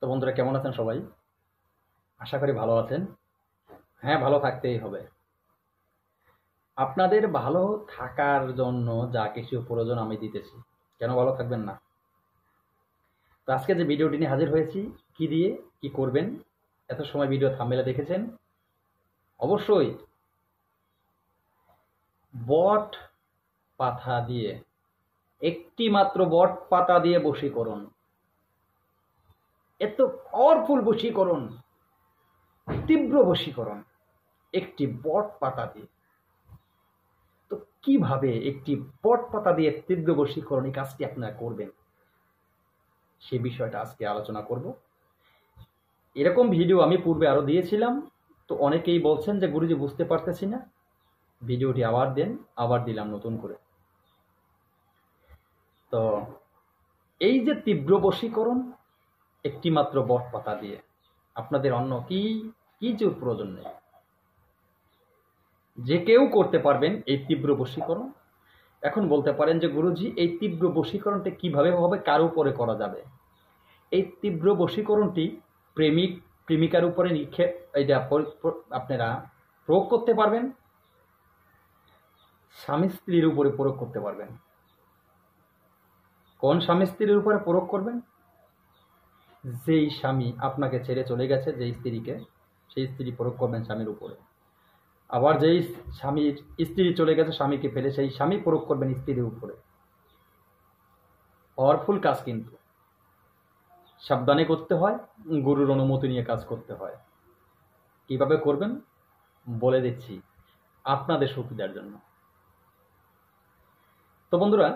তো বন্ধুরা কেমন আছেন সবাই? আশা করি ভালো আছেন। হ্যাঁ, ভালো থাকতেই হবে। আপনাদের ভালো থাকার জন্য যা কিছু প্রয়োজন আমি দিতেছি। কেন ভালো থাকবেন না? তো আজকে যে ভিডিওটি নিয়ে হাজির হয়েছি, কি দিয়ে কি করবেন? এত সময় ভিডিও থাম্বনেলে দেখেছেন। অবশ্যই বট পাতা দিয়ে, একটি মাত্র বট পাতা দিয়ে বশীকরণ। এত পাওয়ারফুল বশীকরণ, তীব্র বশীকরণ, একটি বট পাতা দিয়ে। তো কিভাবে একটি বট পাতা দিয়ে তীব্র বশীকরণ এই কাজটি আপনারা করবেন, সে বিষয়টা আজকে আলোচনা করব। এরকম ভিডিও আমি পূর্বে আরো দিয়েছিলাম। তো অনেকেই বলছেন যে গুরুজি বুঝতে পারতেছি না, ভিডিওটি আবার দেন। আবার দিলাম নতুন করে। তো এই যে তীব্র বশীকরণ একটি মাত্র বট পাতা দিয়ে, আপনাদের অন্য কি কিছুর প্রয়োজন নেই। যে কেউ করতে পারবেন এই তীব্র বশীকরণ। এখন বলতে পারেন যে গুরুজি এই তীব্র বশীকরণটা কিভাবে হবে, কার উপরে করা যাবে? এই তীব্র বশীকরণটি প্রেমিক প্রেমিকার উপরে নিক্ষেপ, এটা আপনারা প্রয়োগ করতে পারবেন। স্বামী স্ত্রীর উপরে প্রয়োগ করতে পারবেন। কোন স্বামী স্ত্রীর উপরে প্রয়োগ করবেন? যেই স্বামী আপনাকে ছেড়ে চলে গেছে, যেই স্ত্রীকে, সেই স্ত্রী প্রয়োগ করবেন স্বামীর উপরে। আবার যেই স্বামীর স্ত্রী চলে গেছে, স্বামীকে ফেলে, সেই স্বামী প্রয়োগ করবেন স্ত্রীর উপরে। পাওয়ারফুল কাজ, কিন্তু সাবধানে করতে হয়, গুরুর অনুমতি নিয়ে কাজ করতে হয়। কিভাবে করবেন বলে দিচ্ছি আপনাদের সুবিধার জন্য। তো বন্ধুরা,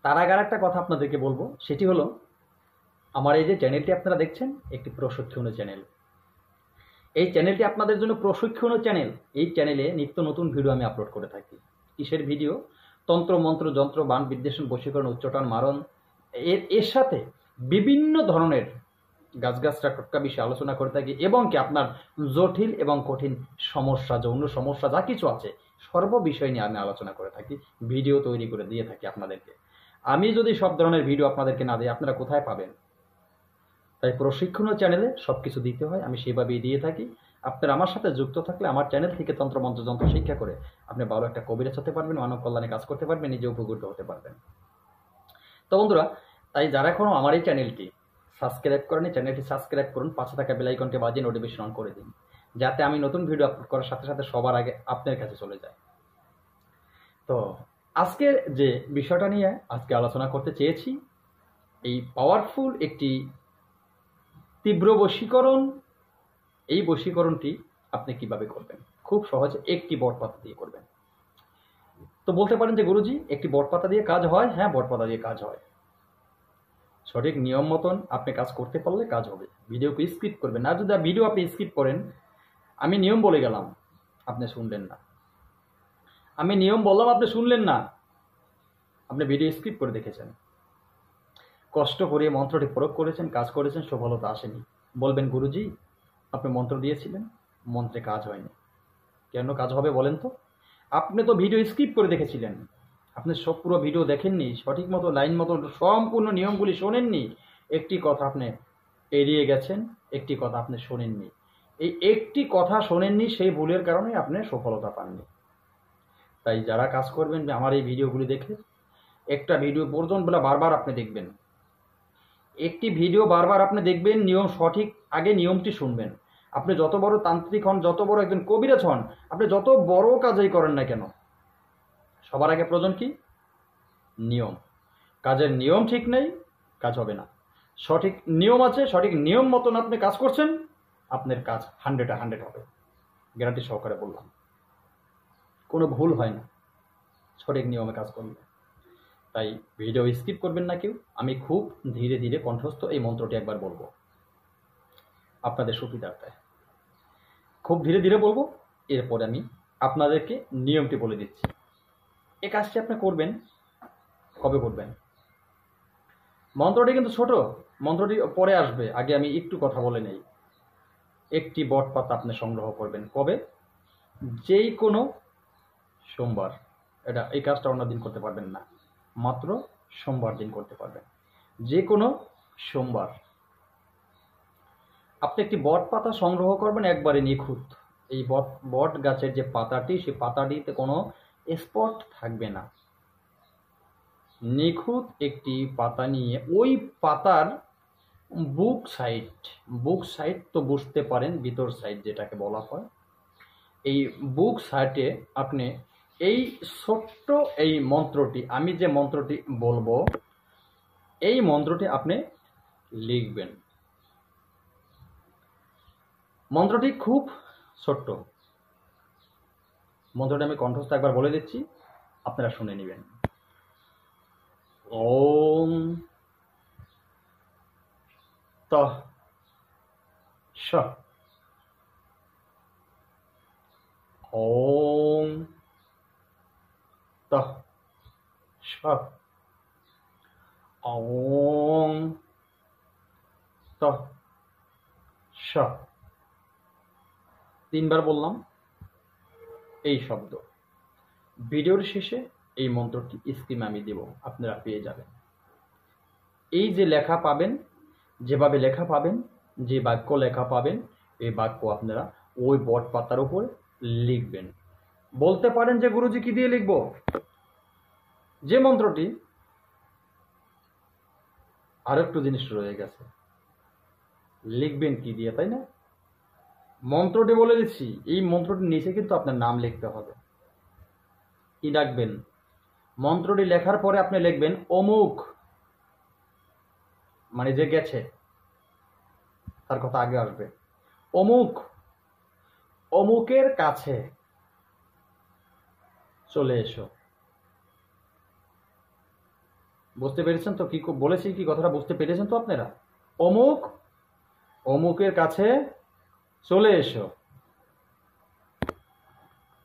তার আগে একটা কথা আপনাদেরকে বলবো, সেটি হলো আমার এই যে চ্যানেলটি আপনারা দেখছেন, একটি প্রশিক্ষণীয় চ্যানেল। এই চ্যানেলটি আপনাদের জন্য প্রশিক্ষণীয় চ্যানেল। এই চ্যানেলে নিত্য নতুন ভিডিও আমি আপলোড করে থাকি। কিসের ভিডিও? তন্ত্র মন্ত্র যন্ত্র বাণ বিদ্বেষণ বশীকরণ উচ্চাটন মারণ, এর সাথে বিভিন্ন ধরনের গাছগাছরা টটকা বিষয়ে আলোচনা করে থাকি। এবং কি আপনার জটিল এবং কঠিন সমস্যা, যৌন সমস্যা যা কিছু আছে, সর্ব বিষয় নিয়ে আমি আলোচনা করে থাকি, ভিডিও তৈরি করে দিয়ে থাকি আপনাদেরকে। আমি যদি সব ধরনের ভিডিও আপনাদেরকে না দিই, আপনারা কোথায় পাবেন? তাই প্রশিক্ষণীয় চ্যানেলে সবকিছু দিতে হয়, আমি সেভাবেই দিয়ে থাকি। আপনারা আমার সাথে যুক্ত থাকলে আমার চ্যানেল থেকে তন্ত্র মন্ত্র যন্ত্র শিক্ষা করে আপনি ভালো একটা কবিরাজ হতে পারবেন, মানব কল্যাণে কাজ করতে পারবেন, নিজে উপকৃত হতে পারবেন। তো বন্ধুরা, তাই যারা এখনো আমার এই চ্যানেলটি সাবস্ক্রাইব করেনি, চ্যানেলটি সাবস্ক্রাইব করুন, পাশে থাকা বেল আইকনটি বাজিয়ে নোটিফিকেশন অন করে দিন, যাতে আমি নতুন ভিডিও আপলোড করার সাথে সাথে সবার আগে আপনার কাছে চলে যায়। তো আজকে যে বিষয়টা নিয়ে আজকে আলোচনা করতে চেয়েছি, এই পাওয়ারফুল একটি তীব্র বশীকরণ। এই বশীকরণটি আপনি কিভাবে করবেন? খুব সহজে একটি বটপাতা দিয়ে করবেন। তো বলতে পারেন যে গুরুজি একটি বটপাতা দিয়ে কাজ হয়? হ্যাঁ, বটপাতা দিয়ে কাজ হয়। সঠিক নিয়ম মতন আপনি কাজ করতে পারলে কাজ হবে। ভিডিওকে স্কিপ করবেন না। যদি ভিডিও আপনি স্কিপ করেন, আমি নিয়ম বলে গেলাম, আপনি শুনলেন না। আমি নিয়ম বললাম, আপনি শুনলেন না, আপনি ভিডিও স্কিপ করে দেখেছেন, কষ্ট করে মন্ত্রটি প্রয়োগ করেছেন, কাজ করেছেন, সফলতা আসেনি। বলবেন গুরুজি আপনি মন্ত্র দিয়েছিলেন, মন্ত্রে কাজ হয়নি। কেন কাজ হবে বলেন তো? আপনি তো ভিডিও স্কিপ করে দেখেছিলেন, আপনি সব পুরো ভিডিও দেখেননি, সঠিক মতো লাইন মতো সম্পূর্ণ নিয়মগুলি শোনেননি। একটি কথা আপনি এড়িয়ে গেছেন, একটি কথা আপনি শোনেননি। এই একটি কথা শোনেননি, সেই ভুলের কারণে আপনি সফলতা পাননি। তাই যারা কাজ করবেন আমার এই ভিডিওগুলি দেখে, একটা ভিডিও পর্যন্ত বারবার আপনি দেখবেন, একটি ভিডিও বারবার আপনি দেখবেন, নিয়ম সঠিক, আগে নিয়মটি শুনবেন। আপনি যত বড় তান্ত্রিক হন, যত বড় একজন কবিরাজ হন, আপনি যত বড় কাজই করেন না কেন, সবার আগে প্রয়োজন কি? নিয়ম। কাজের নিয়ম ঠিক নেই, কাজ হবে না। সঠিক নিয়ম আছে, সঠিক নিয়ম মতন আপনি কাজ করছেন, আপনার কাজ 100 হবে, গ্যারান্টি সহকারে বললাম। কোনো ভুল হয় না সঠিক নিয়মে কাজ করলে। তাই ভিডিও স্কিপ করবেন না কেউ। আমি খুব ধীরে ধীরে কণ্ঠস্থ এই মন্ত্রটি একবার বলবো আপনাদের সুবিধার্থে, খুব ধীরে ধীরে বলবো। এরপরে আমি আপনাদেরকে নিয়মটি বলে দিচ্ছি। এই কাজটি আপনি করবেন কবে করবেন? মন্ত্রটি কিন্তু ছোট, মন্ত্রটি পরে আসবে, আগে আমি একটু কথা বলে নেই। একটি বট পাতা আপনি সংগ্রহ করবেন কবে? যেই কোনো সোমবার। এটা এই কাজটা অন্য দিন করতে পারবেন না, মাত্র সোমবার দিন করতে পারবেন। যে কোনো সোমবার আপনি একটি বট পাতা সংগ্রহ করবেন, একবারে নিখুঁত। এই বট গাছের যে পাতাটি, সেই পাতাটিতে কোনো স্পট থাকবে না। নিখুঁত একটি পাতা নিয়ে ওই পাতার বুক সাইড তো বুঝতে পারেন, ভিতর সাইড যেটাকে বলা হয়, এই বুক সাইডে আপনি এই ছোট্ট এই মন্ত্রটি, আমি যে মন্ত্রটি বলবো, এই মন্ত্রটি আপনি লিখবেন। মন্ত্রটি খুব ছোট্ট। মন্ত্রটি আমি কণ্ঠস্থ একবার বলে দিচ্ছি, আপনারা শুনে নেবেন। ওম তঃ স ওম তঃ স ওম তঃ স। 3 বার বললাম এই শব্দ। ভিডিওর শেষে এই মন্ত্রটি স্ক্রিনে আমি দেব, আপনারা পেয়ে যাবেন। এই যে লেখা পাবেন, যেভাবে লেখা পাবেন, যে বাক্য লেখা পাবেন, এই বাক্য আপনারা ওই বট পাতার উপর লিখবেন। বলতে পারেন যে গুরুজি কি দিয়ে লিখব? যে মন্ত্রটি, আর একটু জিনিস রয়ে গেছে, লিখবেন কি দিয়ে, তাই না? মন্ত্রটি বলে দিচ্ছি, এই মন্ত্রটির নিচে কিন্তু আপনার নাম লিখতে হবে। কি লিখবেন? মন্ত্রটি লেখার পরে আপনি লিখবেন অমুক, মানে যে গেছে তার কথা আগে আসবে। অমুক অমুকের কাছে চলে এসো। বুঝতে পেরেছেন তো কি বলেছি? কি কথাটা বুঝতে পেরেছেন তো আপনারা? অমুক অমুকের কাছে চলে এসো।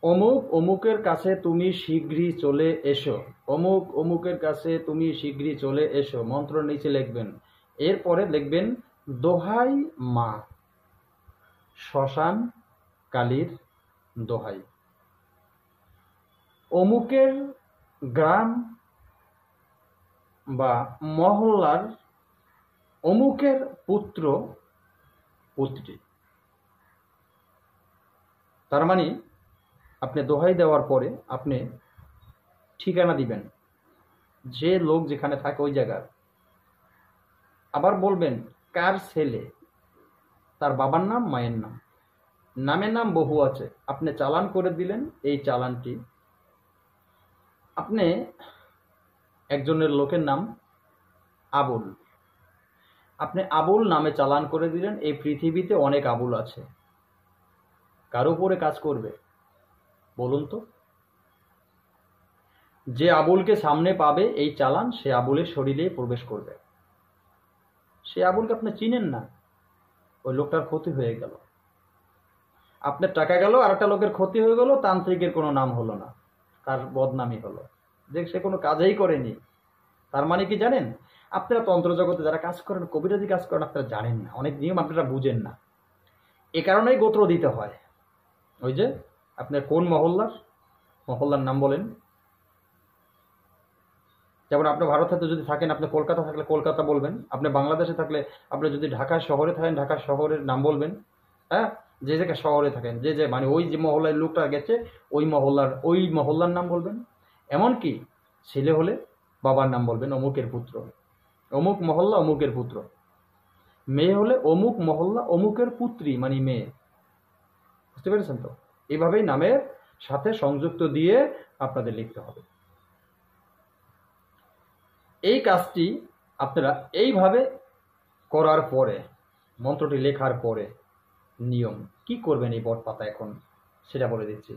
অমুক অমুকের কাছে তুমি শীঘ্রই চলে এসো। অমুক অমুকের কাছে তুমি শীঘ্রই চলে এসো। মন্ত্র নিচে লিখবেন। এরপরে লিখবেন দোহাই মা, শ্মশান কালীর দোহাই। অমুকের গ্রাম বা মহল্লার অমুকের পুত্র পুত্রী। তার মানে আপনি দোহাই দেওয়ার পরে আপনি ঠিকানা দিবেন, যে লোক যেখানে থাকে ওই জায়গার। আবার বলবেন কার ছেলে, তার বাবার নাম, মায়ের নাম, নামের নাম বহু আছে, আপনি চালান করে দিলেন। এই চালানটি আপনি একজনের লোকের নাম আবুল, আপনি আবুল নামে চালান করে দিলেন। এই পৃথিবীতে অনেক আবুল আছে, কার উপরে কাজ করবে বলুন তো? যে আবুলকে সামনে পাবে এই চালান, সে আবুলের শরীরে প্রবেশ করবে। সে আবুলকে আপনি চিনেন না, ওই লোকটার ক্ষতি হয়ে গেল, আপনার টাকা গেল, আর একটা লোকের ক্ষতি হয়ে গেল, তান্ত্রিকের কোনো নাম হলো না, তার বদনামই হলো, যে সে কোনো কাজেই করেনি। তার মানে কি জানেন? আপনারা তন্ত্র জগতে যারা কাজ করেন, কবিরাজি কাজ করেন, আপনারা জানেন না, অনেক নিয়ম আপনারা বুঝেন না। এ কারণেই গোত্র দিতে হয়। ওই যে আপনার কোন মহল্লার নাম বলেন। যেমন আপনি ভারতে যদি থাকেন, আপনি কলকাতা থাকলে কলকাতা বলবেন, আপনি বাংলাদেশে থাকলে আপনি যদি ঢাকা শহরে থাকেন, ঢাকা শহরের নাম বলবেন। হ্যাঁ, যে জায়গায় শহরে থাকেন, যে মানে ওই যে মহল্লায় লোকটা গেছে, ওই মহল্লার নাম বলবেন। এমনকি ছেলে হলে বাবার নাম বলবেন, অমুকের পুত্র, অমুক মহল্লা অমুকের পুত্র। মেয়ে হলে অমুক মহল্লা অমুকের পুত্রী, মানে মেয়ে। বুঝতে পেরেছেন তো? এইভাবেই নামের সাথে সংযুক্ত দিয়ে আপনাদের লিখতে হবে। এই কাজটি আপনারা এইভাবে করার পরে, মন্ত্রটি লেখার পরে নিয়ম কি করবেন এই বট পাতা, এখন সেটা বলে দিচ্ছি।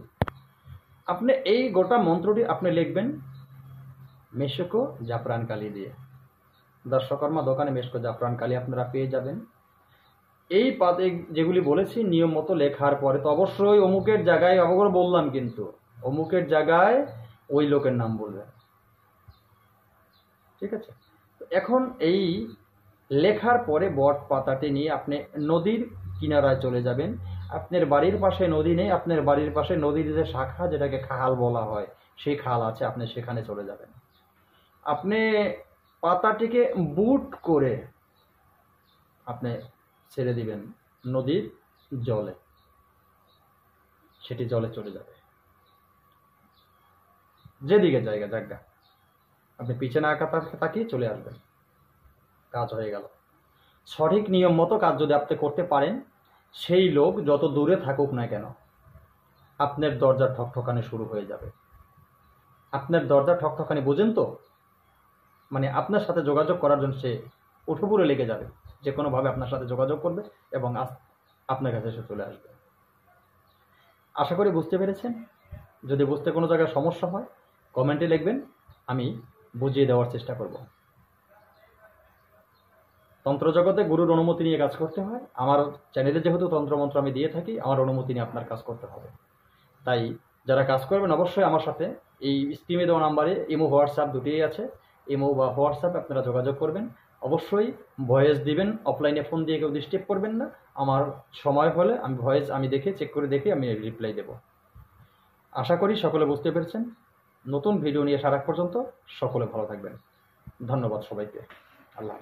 আপনি এই গোটা মন্ত্রটি আপনি লিখবেন মেশকো জাফরান কালি দিয়ে। দর্শকর্মা দোকানে মেশকো জাফরান কালি আপনারা পেয়ে যাবেন। এই পাতে যেগুলি বলেছি নিয়ম মতো লেখার পরে, তো অবশ্যই অমুকের জায়গায়, অবগর বললাম কিন্তু অমুকের জায়গায় ওই লোকের নাম বলবেন। ঠিক আছে? এখন এই লেখার পরে বট পাতাটি নিয়ে আপনি নদীর কিনারায় চলে যাবেন। আপনার বাড়ির পাশে নদী নেই, আপনার বাড়ির পাশে নদীর যে শাখা, যেটাকে খাল বলা হয়, সেই খাল আছে, আপনি সেখানে চলে যাবেন। আপনি পাতাটিকে বুট করে আপনি ছেড়ে দিবেন নদীর জলে, সেটি জলে চলে যাবে। যেদিকে জায়গা জায়গা আপনি পিছে না তাকিয়ে চলে আসবেন, কাজ হয়ে গেল। সঠিক নিয়ম মতো কাজ যদি আপনি করতে পারেন, সেই লোক যত দূরে থাকুক না কেন আপনার দরজা ঠকঠকানি শুরু হয়ে যাবে। আপনার দরজা ঠকঠকানি বুঝেন তো? মানে আপনার সাথে যোগাযোগ করার জন্য সে উঠোপুরে লেগে যাবে, যে কোনোভাবে আপনার সাথে যোগাযোগ করবে এবং আপনার কাছে এসে চলে আসবে। আশা করি বুঝতে পেরেছেন। যদি বুঝতে কোনো জায়গায় সমস্যা হয় কমেন্টে লিখবেন, আমি বুঝিয়ে দেওয়ার চেষ্টা করব। তন্ত্রজগতে গুরুর অনুমতি নিয়ে কাজ করতে হয়। আমার চ্যানেলে যেহেতু তন্ত্রমন্ত্র আমি দিয়ে থাকি, আমার অনুমতি নিয়ে আপনার কাজ করতে হবে। তাই যারা কাজ করবেন অবশ্যই আমার সাথে এই স্ক্রিনে দেওয়া নাম্বারে ইমো হোয়াটসঅ্যাপ দুটোই আছে, ইমো বা হোয়াটসঅ্যাপ আপনারা যোগাযোগ করবেন। অবশ্যই ভয়েস দিবেন, অফলাইনে ফোন দিয়ে কেউ ডিস্টার্ব করবেন না। আমার সময় হলে আমি ভয়েস দেখে চেক করে দেখে আমি রিপ্লাই দেব। আশা করি সকলে বুঝতে পেরেছেন। নতুন ভিডিও নিয়ে আসার আগ পর্যন্ত সকলে ভালো থাকবেন। ধন্যবাদ সবাইকে। আল্লাহ।